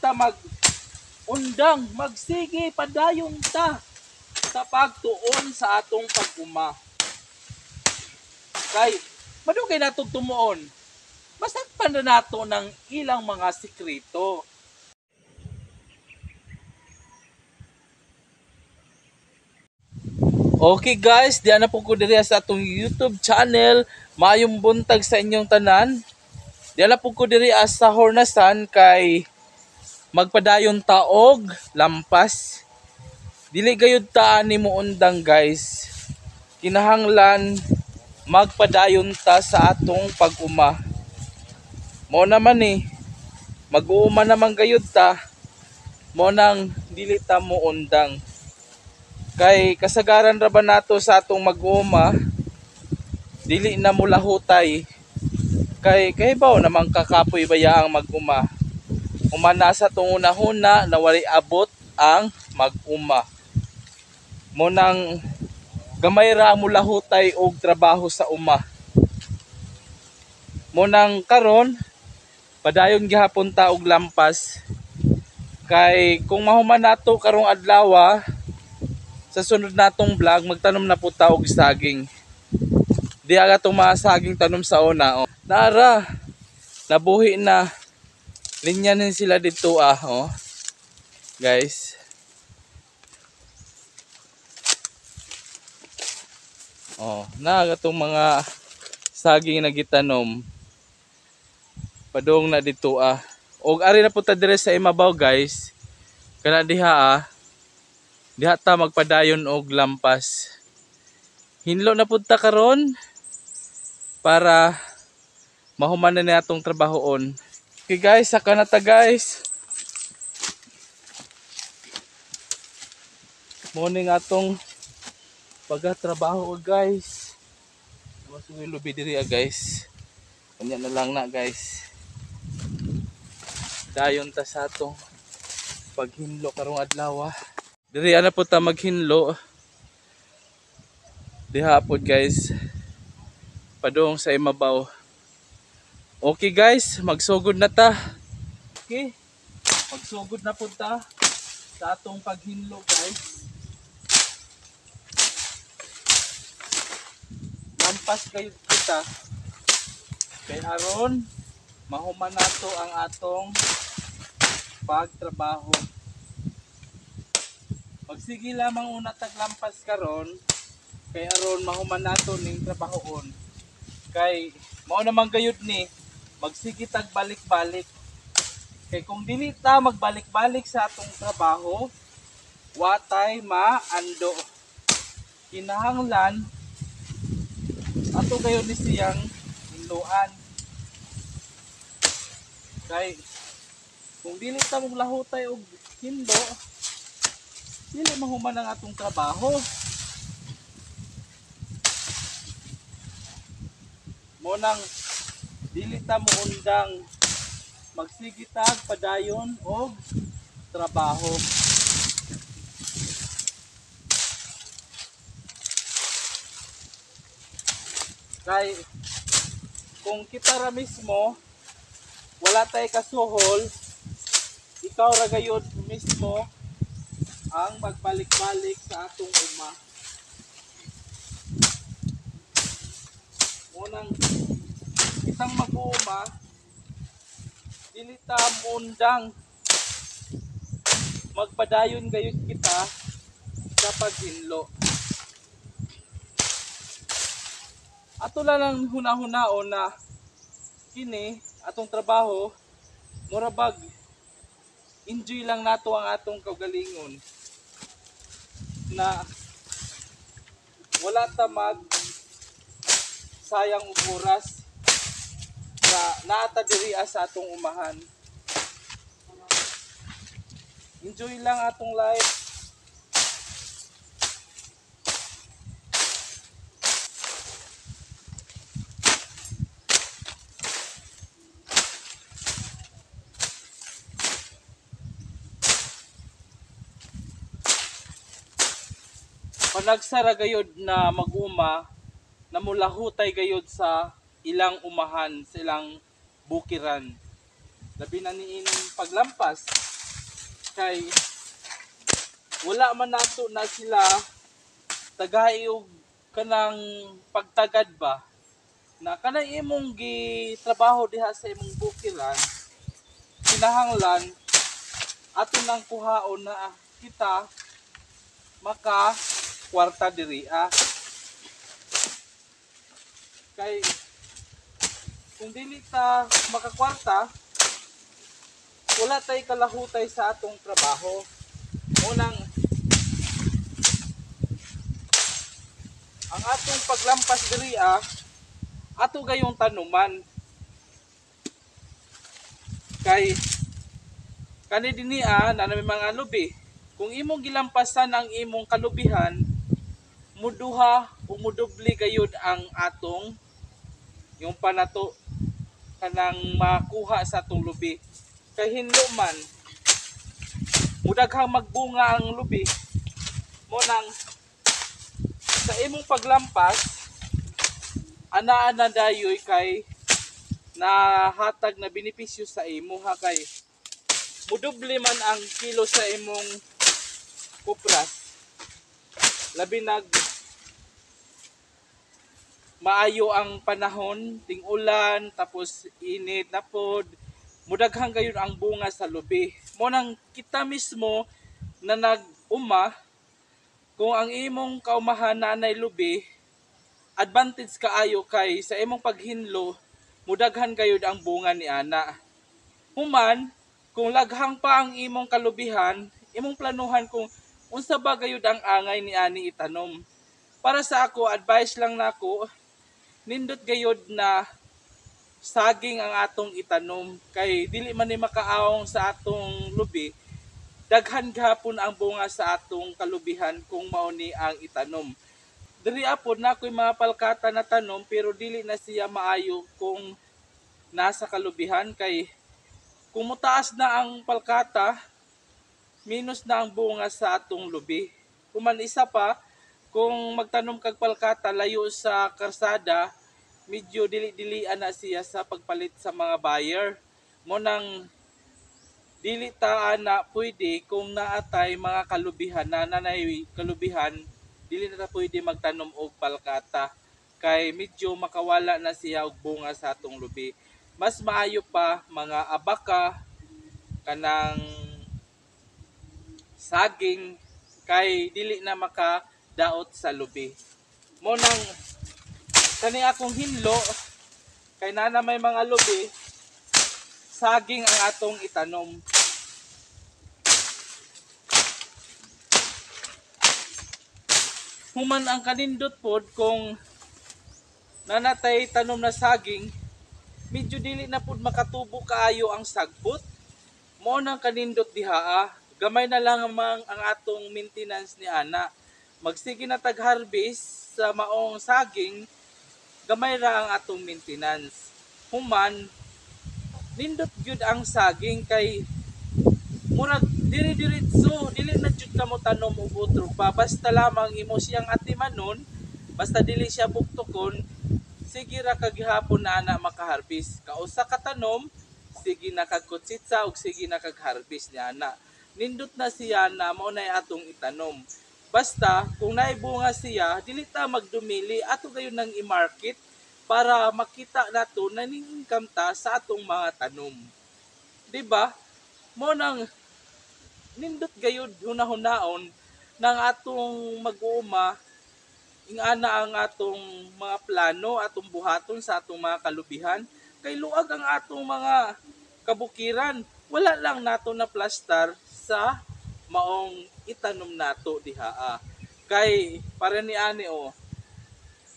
ta undang, magsige padayon ta sa pagtuon sa atong pag-uma. Kay madugay natong tumuon. Masakpan na nato ng ilang mga sikreto. Okay guys, diyan na po ko diri sa atong YouTube channel. Maayong buntag sa inyong tanan. Diyan na po ko diri sa Hornasan kay magpadayon taog lampas. Dili gayud ta ni muundang guys. Kinahanglan magpadayon ta sa atong pag-uma. Mo naman mag-uuma naman gayud ta. Mo nang dili ta muundang. Kay kasagaran ra ba nato sa atong mag-uuma, dili na mula hutay. Kay baw namang kakapoy baya ang mag-uma. Umana sa tong una-huna na wali abot ang mag-uma. Mo nang gamay ra mula hutay og trabaho sa uma. Mo nang karon padayon gihapon ta og lampas. Kay kung mahuman nato karong adlaw, sa sunod natong vlog magtanom na po ta og saging. Di aga itong mga saging tanom sa una. Nara, nabuhi na. Linyanin sila dito guys. Naga itong mga saging na gitanom. Padong na dito Og ari na po ta dire sa imabaw guys. Kana diha diha ta magpadayon og lampas. Hinlo na pud ta karon para mahuman na natong trabahoon. Okay guys, saka na ta guys. Morning atong pagatrabaho guys. Masuwi lubi diri guys. Kanya na lang na guys. Dayon ta sa atong paghinlo karong adlaw. Diri ana po ta maghinlo. Diha po guys. Padung sa imabaw. Okay guys, magsugod na ta. Okay. Magsugod na po ta sa atong paghinlo guys. Lampas kayo kita. Kay aron mahuman nato ang atong pagtrabaho. Magsige lamang una taglampas karon kay aron mahuman nato ning trabahoon. Kay mao naman gayud magsige tag balik-balik. Kay kung dili ta magbalik-balik sa atong trabaho, watay maando. Kinahanglan ato gayud ni siyang hinluan. Kay kung dili ta maglahutay og hinlo, dili mahuman ang atong trabaho. Mo nang dili ta muundang, magsige tag padayon og trabaho. Kay kung kita ra mismo wala tay kasuhol, ikaw ra gayud mismo ang magbalik-balik sa atong uma. Unang kitang mag-uuma, dili ta muundang, magpadayon gayud kita sa paghinlo. Ato lang huna-hunaon na kini atong trabaho, murabag enjoy lang nato ang atong kaugalingon na wala ta sayang og oras na naata diri sa atong umahan. Enjoy lang atong life. Panagsara gayod na mag-uma, namulahutay gayod sa ilang umahan, sa ilang bukiran. labi na niining paglampas kay wala man nato na sila tagay og kanang pagtagad ba na kanang imong gitrabaho diha sa imong bukiran kinahanglan ato nang kuhaon na kita maka kwarta diri kay kung dili ta makakwarta wala tay kalahutay sa atong trabaho. Unang ang atong paglampas diri ato gayong tanuman kay kani dinhi na may mga lubi. Kung imong gilampasan ang imong kalubihan muduha o mudubli gayud ang atong yung panato kanang makuha sa atong lubi kay hinlo man mudaghang magbunga ang lubi mo nang sa imong paglampas anaa na dayoy kay nahatag na benepisyo sa imo kay mudubli man ang kilo sa imong kupras labi nag maayo ang panahon ting ulan tapos init na pod mudaghang gayon ang bunga sa lubi mo nang kita mismo na nag-uma kung ang imong kaumahan nanay lubi advantage kaayo kay sa imong paghinlo mudaghan gayud ang bunga ni ana human kung laghang pa ang imong kalubihan imong planuhan kung unsa ba gayud ang angay ni ani itanom para sa ako advice lang nako nindot gayud na saging ang atong itanom kay dili man ni makaawong sa atong lubi daghan gahapon ang bunga sa atong kalubihan kung mao ni ang itanom diri apod na ako'y mga palkata na tanom pero dili na siya maayo kung nasa kalubihan kay kung mutaas na ang palkata minus na ang bunga sa atong lubi kuman isa pa kung magtanom kag palkata layo sa karsada medyo dili-dilian na siya sa pagpalit sa mga buyer mo nang dili ta na pwede kung naatay mga kalubihan na nanay kalubihan dili na ta pwede magtanom og palkata kay medyo makawala na siya og bunga sa atong lubi mas maayo pa mga abaka kanang saging kay dili na makadaot sa lubi mo nang kani akong hinlo kay nana may mga lubi saging ang atong itanom human ang kanindot pod kung nanatay tanom na saging medyo dili na pod makatubo kaayo ang sagbot mo nang kanindot diha gamay na lang ang atong maintenance ni ana magsige na tag harvest sa maong saging gamay ra ang atong maintenance human nindot gyud ang saging kay murag diri-diretso dili na jud kamo tanom og utro pa basta lamang imo siyang atimanon basta dili siya buktokon sige ra kag gihapon na ana makaharvest kausa ka tanom sige na kag kutsitsa og sige na kag harvest ni ana nindot na siya na mao nay atong itanom basta kung naibunga siya dili ta magdumili ato gayon nang i-market para makita nato na ning-income ta sa atong mga tanom di ba mo nang nindot gayud hunahunahon ng atong mag-uuma ingana ang atong mga plano atong buhaton sa atong mga kalubihan kay luag ang atong mga kabukiran wala lang nato na plastar sa maong itanom nato diha kay para ni ani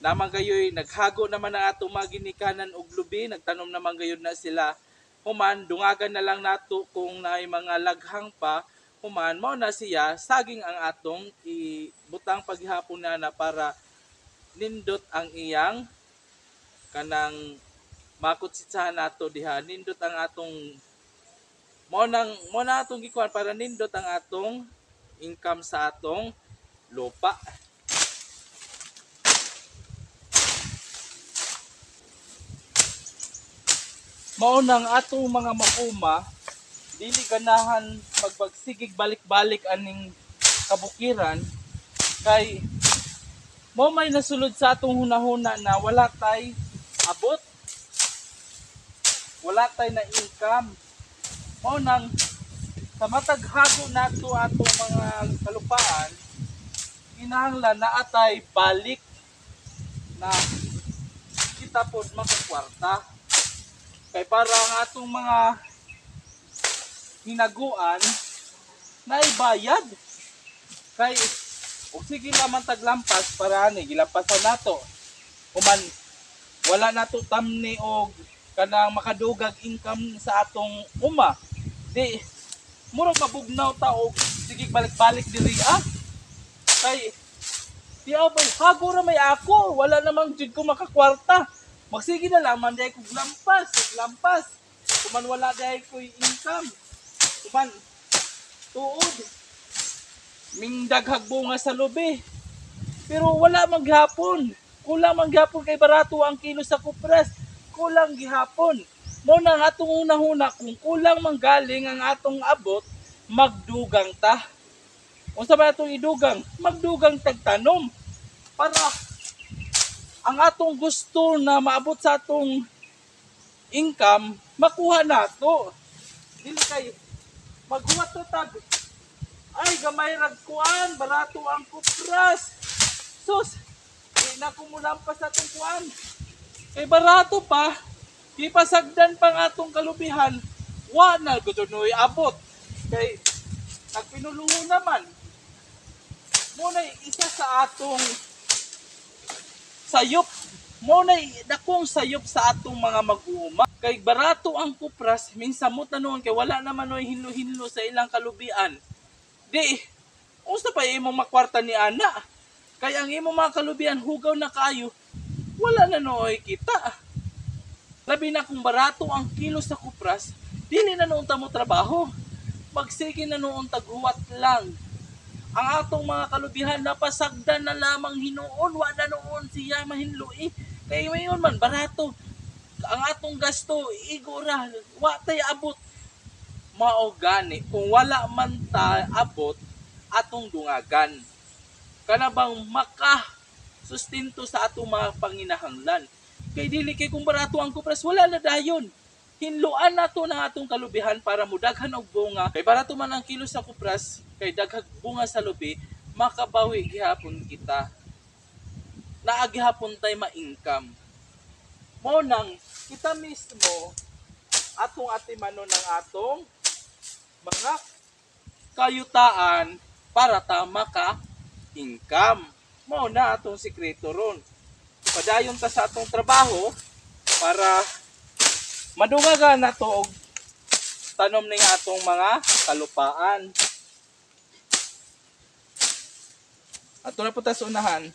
naman gayoy naghago naman ang atong mga ginikanan og lubi nagtanom naman gayud na sila human dungagan na lang nato kung naay mga laghang pa human mao na siya saging ang atong ibutang paghihapon na para nindot ang iyang kanang makutsitsahan nato diha nindot ang atong mo na atong gikuan para nindot ang atong income sa atong lupa Mao nang atong mga mauma dili ganahan magbagsigig balik-balik aning kabukiran kay mo may nasulod sa atong hunahuna na wala tay abot, wala tay na income. Mao nang sa matag hago nato atong mga kalupaan kinahanglan na atay balik na kita pod makakwarta kay para ang atong mga hinaguan na ibayad kay ug sige naman taglampas para ani gilampasan nato kuman wala nato tamni og kanang makadugag income sa atong uma di murag mabugnaw ta og sige balik-balik diri kay di ba hago ra may ako wala namang jud ko makakwarta magsige na lang man day ko lampas kuman wala day ko income kuman tuod ming daghag bunga sa lubi pero wala maghapon kulang maghapon kay barato ang kilo sa kupras kulang gihapon mo nang atong una-una kung kulang manggaling ang atong abot magdugang ta unsa ba atong idugang magdugang tagtanom para ang atong gusto na maabot sa atong income makuha nato dili kay maghuwat to tag ay gamay rag kuan barato ang kupras sus di na kumulampas sa atong kuan kay barato pa ipasagdan pang atong kalubihan wa na gud noy abot kay nagpinuluho naman muna isa sa atong sayop muna dakong sayop sa atong mga mag-uuma kay barato ang kupras minsan mo tanon kay wala naman noy hinlo-hinlo sa ilang kalubian di unsa pa imong makwarta ni ana kay ang imong mga kalubian hugaw na kayo wala na noy kita labi na kung barato ang kilo sa kupras dili na noon ta mo trabaho magsige na noon taghuwat lang ang atong mga kalubihan napasagdan na lamang hinuon wa na noon siya mahinloi kay mayon man barato ang atong gasto igura wa tay abot mao gani kung wala man ta abot atong dungagan kana bang maka sustento sa atong mga panginahanglan kay dili kay kung barato ang kupras wala na dayon hinluan nato ng atong kalubihan para mudaghan og bunga kay barato man ang kilo sa kupras kay daghag bunga sa lubi makabawi gihapon kita naa gihapon tay ma-income mo nang kita mismo atong atimanon ng atong mga kayutaan para ta maka-income mo na atong sikreto ron padayon ta sa atong trabaho para madungagan nato og tanom ning atong mga kalupaan. Ato na po ta sa unahan.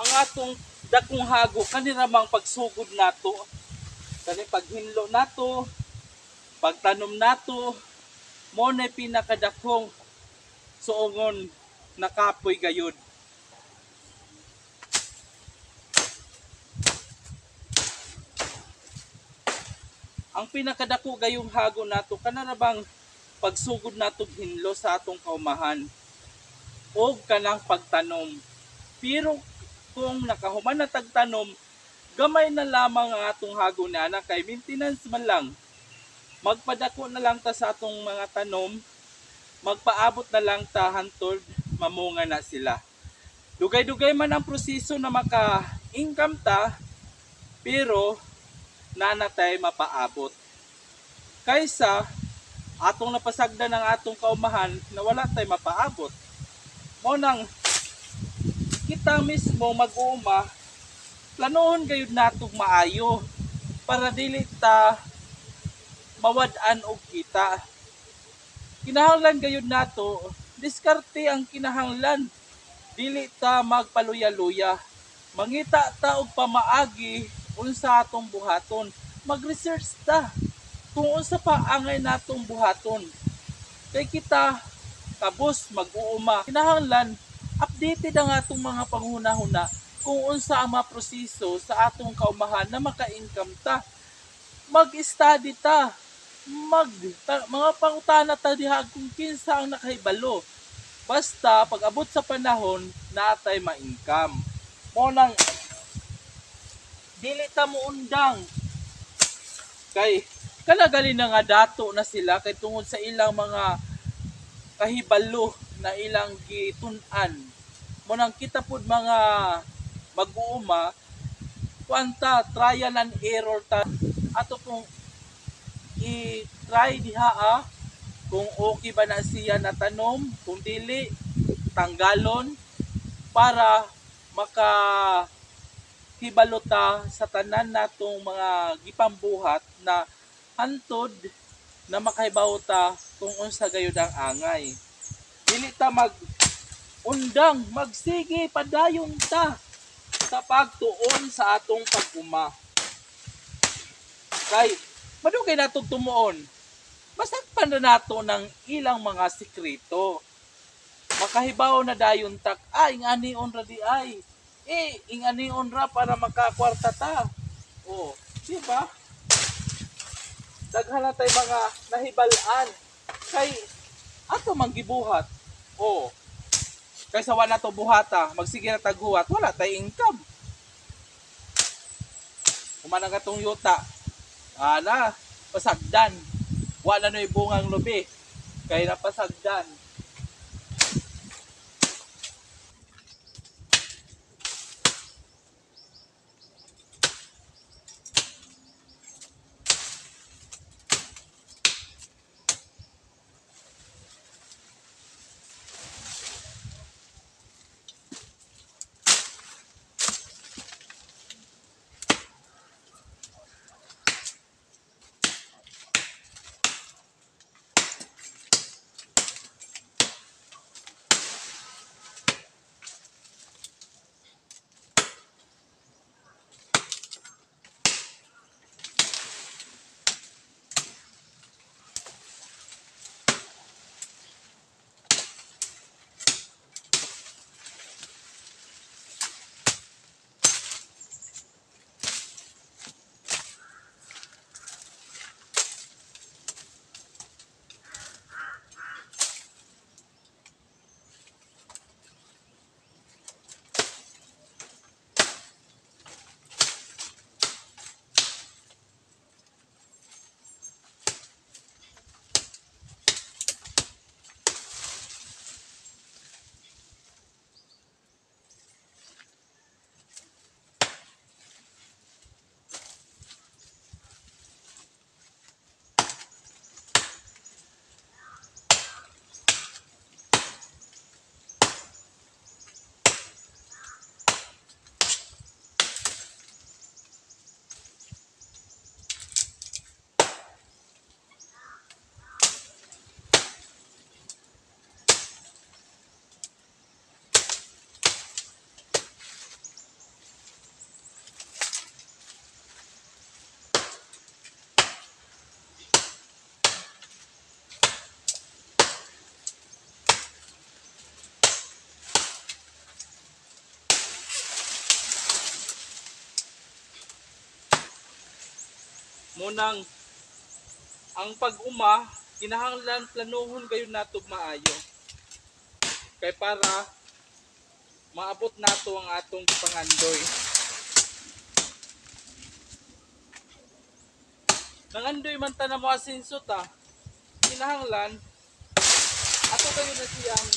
Ang atong dakong hago kaniramang pagsugod nato Kani paghinlo nato, pagtanom nato, mo na pinakadakong suongon na kapoy gayud. Ang pinakadako gayong hago nato kana bang pagsugod nato hinlo sa atong kaumahan o kanang pagtanom. Pero kung nakahuman na tagtanom, gamay na lamang ang atong hago na anak kay maintenance man lang. Magpadako na lang ta sa atong mga tanom, magpaabot na lang ta hantod mamunga na sila. Dugay-dugay man ang proseso na maka-income ta, pero nanatay mapaabot. Kaysa atong napasagdan ng atong kaumahan na wala tay mapaabot. Mo nang kita mismo mag-uuma, planoon gayud natong maayo para dili ta mawad-an og kita. Kinahanglan gayud nato, diskarte ang kinahanglan. Dili ta magpaluya-luya. Mangita ta og pamaagi unsa atong buhaton. Mag-research ta kung unsa pa angay natong buhaton. Kay kita kabus mag-uuma. Kinahanglan updated ang atong mga panghuna-huna kung unsa ang mga proseso sa atong kaumahan na maka-income ta. Mag-study ta. Mga pangutana ta diha kung kinsa ang nakahibalo. Basta pag abot sa panahon natay ma-income. Mo nang dili ta mo undang kay kalagali na nga dato na sila kay tungod sa ilang mga kahibalo na ilang gitun-an. Mo nang kita pud mga mag-uuma kuanta trial and error ta ato kung i-try diha kung okay ba na siya na tanom, kung dili tanggalon para maka hibalota sa tanan natong mga gipambuhat na hantod na makahibaw ta kung unsa gayud ang angay. Dili ta mag-undang, magsige padayon ta sa pagtuon sa atong pag-uma. Kay madugay natong tumuon. Masakpan na nato ng ilang mga sikreto. Makahibaw na dayon tak, ingani on ra di ay. Ingani on ra para makakwarta ta. Oh, di ba? Daghan na tay mga nahibalan. Kay ato manggibuhat. Oh, kaysa wala to buhata, magsige na taghuwat, wala tay income. Kumanang katong yuta, pasagdan. Wala no'y bungang lubi. Kaya napasagdan. munang ang pag-uma kinahanglan planuhon kayo nato maayo kay para maabot nato ang atong pangandoy. Nangandoy man ta na mo asinso ta, kinahanglan ato kayo na siyang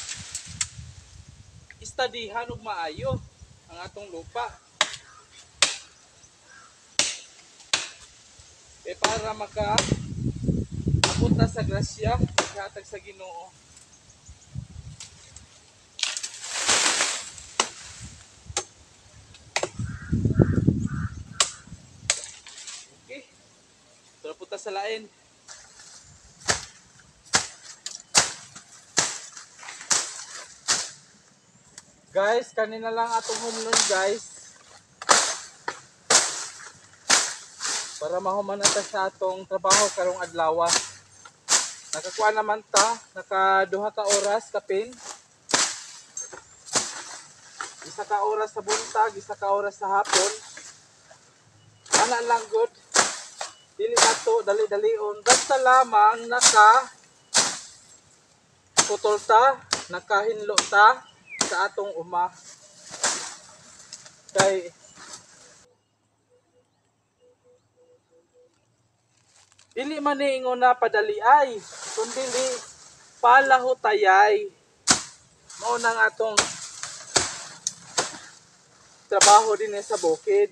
istadihan ug maayo ang atong lupa. Para maka-abot na sa grasya paghatag sa Ginoo. Okay. Tara punta sa lain. Guys, kanina lang atong humlon guys. Para mahuman na ta sa atong trabaho karong adlaw. Nakakuha naman ta, naka 2 ka oras kapin. 1 ka oras sa buntag, 1 ka oras sa hapon. Ana lang good. Dili nato dali-dalion. Basta lamang putol ta, nakahinlo ta sa atong uma. Kay dili man ni ingon na padali ay, kundi palahutayay. Mao nang atong trabaho din sa bukid.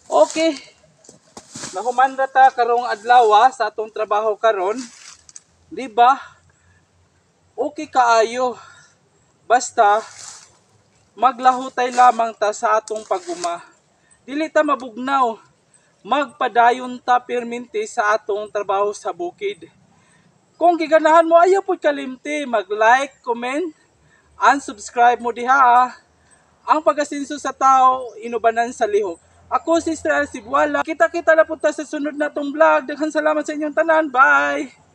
Okay. Nahuman ra ta karong adlaw sa atong trabaho karon. Di ba? Okay kaayo. Basta maglahutay lamang ta sa atong pag-uma. Dili ta mabugnaw. Magpadayon ta perminti sa atong trabaho sa bukid. Kung giganahan mo ayaw pud kalimti, mag-like, comment, and subscribe mo diha. Ang pag-asinso sa tao, inubanan sa lihok. Ako si Sister Sibuala. Kita-kita na punta sa sunod na tong vlog. Daghang salamat sa inyong tanan. Bye!